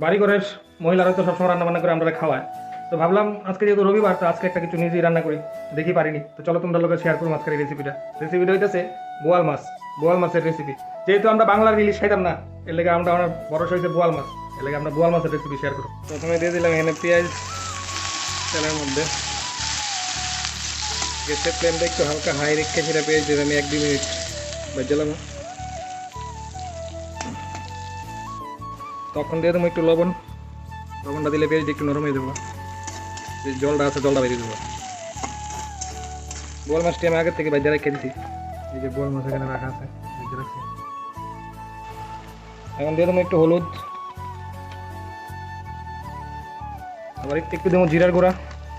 বাড়ি ঘরের মহিলারা তো সবসময় রান্না বান্না করে আমরা খাওয়ায়। তো ভাবলাম আজকে যেহেতু রবিবার, তো আজকে একটা কিছু নিজেই রান্না করি, দেখি পারিনি। তো চলো তোমরা লোকের শেয়ার করুন আজকের এই রেসিপিটা হইতেছে বোয়াল মাছ। বোয়াল মাছের রেসিপি, যেহেতু আমরা বাংলার ইলিশ খাইতাম না, এর লেগে আমরা আমার বড় হয়েছে বোয়াল মাছ, এর লেগে আমরা বোয়াল মাছের রেসিপি শেয়ার করবো। প্রথমে দিয়ে দিলাম এখানে পেঁয়াজ তেলের মধ্যে, গ্যাসের ফ্লেমটা একটু হালকা হাই রেখে সেটা পেঁয়াজ দিয়ে আমি 1-2 মিনিট বাজলাম। তখন দিয়ে দেবো একটু লবণ, লবণটা দিলে পেঁয়াজটা একটু নরম হয়ে দেবো। যে জলটা আছে জলটা বেরিয়ে দেবো। বোয়াল মাছটি আমি আগের থেকে বাইরে রেখে দিচ্ছি, এই যে বোয়াল মাছ এখানে রাখা আছে ভেজে রাখছি। এখন দিয়ে দেবো একটু হলুদ, আবার একটু দেবো জিরার গুঁড়া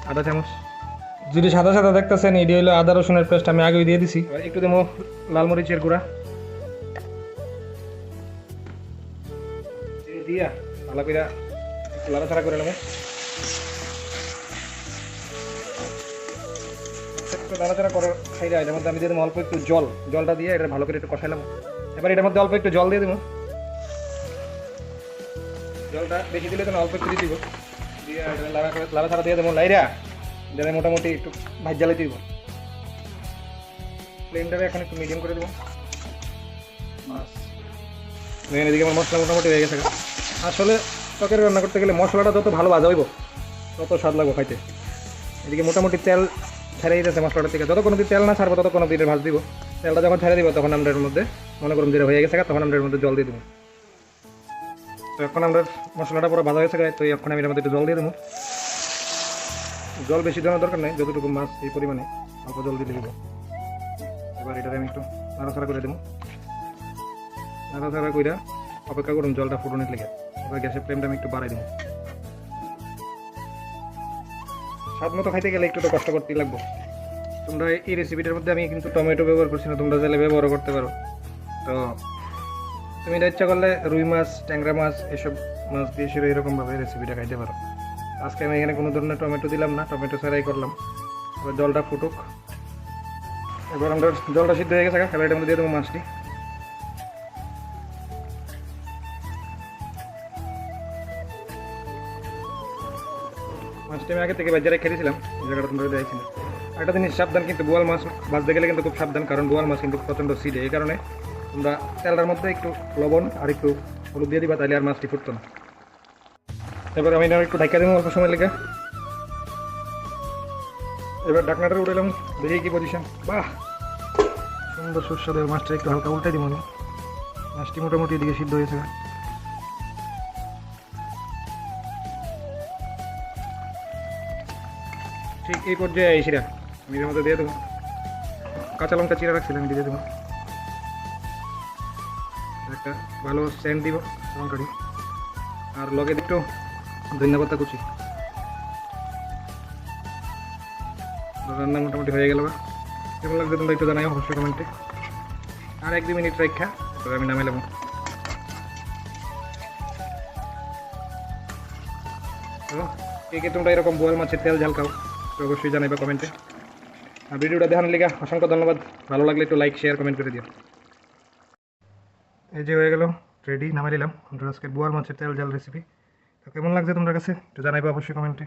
আধা চামচ। যদি সাদা সাদা দেখতেছেন, এটি হলো আদা রসুনের পেস্ট, আমি আগেই দিয়ে দিছি। এবার একটু দেবো লাল মরিচের গুঁড়া দিয়া ভালো করে লাড়াচাড়া করে নেবো। নাড়াচাড়া করে খাইলে এটার মধ্যে আমি দিয়ে দেবো অল্প একটু জল, জলটা দিয়ে এটা ভালো করে একটু কষাইলাম। এবার এটার মধ্যে অল্প একটু জল দিয়ে দেবো, জলটা বেশি দিলে তো অল্প একটু দিয়ে দিব, দিয়ে লাড়াচাড়া দিয়ে দেবো। লাইরা দিয়ে মোটামুটি একটু ভাজ জ্বালাই দিব। ফ্লেমটাকে এখন একটু মিডিয়াম করে দেবো। মাছ এদিকে আমার মশলা মোটামুটি হয়ে গেছে। আসলে তরকারি রান্না করতে গেলে মশলাটা যত ভালো ভাজা হইব তত স্বাদ লাগবে খাইতে। এদিকে মোটামুটি তেল ছেড়ে দিতেছে মশলাটা থেকে, যতক্ষণ অব্দি তেল না ছাড়বো ততক্ষণ অব্দি ভাজ দিব। তেলটা যখন ছেড়ে দিব তখন আমরা এর মধ্যে মনে করুন যেটা হয়ে গেছে তখন আমরা এর মধ্যে জল দিয়ে দেবো। তো এখন আমরা মশলাটা পুরো ভাজা হয়েছে, তো এখন আমি এর মধ্যে একটু জল দিয়ে দেবো। জল বেশি দেওয়ার দরকার নেই, যতটুকু মাছ এই পরিমাণে অল্প জল দিয়ে দেবো। এবার এটাতে আমি একটু নাড়াচাড়া করে দেবো। নাড়াচাড়া করে অপেক্ষা করুন জলটা ফুটনের লেগে। এবার গ্যাসের ফ্লেমটা আমি একটু বাড়াই দেবো। স্বাদ মতো খাইতে গেলে একটু তো কষ্ট করতেই লাগবে। তোমরা এই রেসিপিটার মধ্যে আমি কিন্তু টমেটো ব্যবহার করছি না, তোমরা চাইলে ব্যবহার করতে পারো। তো তুমি এটা ইচ্ছা করলে রুই মাছ, ট্যাংরা মাছ এসব মাছ দিয়ে সেটা এরকমভাবে রেসিপিটা খাইতে পারো। আজকে আমি এখানে কোনো ধরনের টমেটো দিলাম না, টমেটো ছাড়াই করলাম। এবার জলটা ফুটুক। এবার আমরা জলটা সিদ্ধ হয়ে গেছে, এবার এটার মধ্যে দিয়ে দেবো মাছটি। মাছটি আমি আগে থেকে বাজারে খেয়েছিলাম, এই জায়গাটা তোমরা দেখেছিলাম। একটা জিনিস সাবধান, কিন্তু বোয়াল মাছ ভাজতে গেলে কিন্তু খুব সাবধান, কারণ বোয়াল মাছ কিন্তু প্রচণ্ড সিডে। এই কারণে তোমরা তেলটার মধ্যে একটু লবণ আর একটু হলুদ দিয়ে দিবা, তাহলে আর মাছটি ফুটতো না। এবার আমি একটু ঢাকা দেবো অল্প সময় লেগে। এবার ঢাকনাটা উঠালাম, দেখি কি পজিশন। বাহ, সুন্দর সুস্বাদু। মাছটা একটু হালকা উল্টে দিব আমি। মাছটি মোটামুটি এদিকে সিদ্ধ হয়েছে। ঠিক এই পর্যায়ে এসিরা আমি এর মধ্যে দিয়ে দেবো কাঁচা লঙ্কা চিরা রাখছিলাম, দিয়ে দেবো। একটা ভালো সেন্ট দিব লঙ্কাটি, আর লগে একটু ধনিয়া পাতা কুচি। রান্না মোটামুটি হয়ে গেল। কেমন লাগছে তোমরা একটু জানাই অবশ্যই কমেন্টে। আর 1-2 মিনিট রেখা তবে আমি নামাইলাম। কে তোমরা এরকম বোয়াল মাছের তেল ঝাল খাও তো অবশ্যই জানাইবা কমেন্টে। আর ভিডিওটা দেখানোর লেগে অসংখ্য ধন্যবাদ। ভালো লাগলে একটু লাইক শেয়ার কমেন্ট করে দিও। এই যে হয়ে গেল রেডি, নামাই নিলাম আজকের বোয়াল মাছের তেল ঝাল রেসিপি। তো কেমন লাগছে তোমার কাছে একটু জানাইবা অবশ্যই কমেন্টে।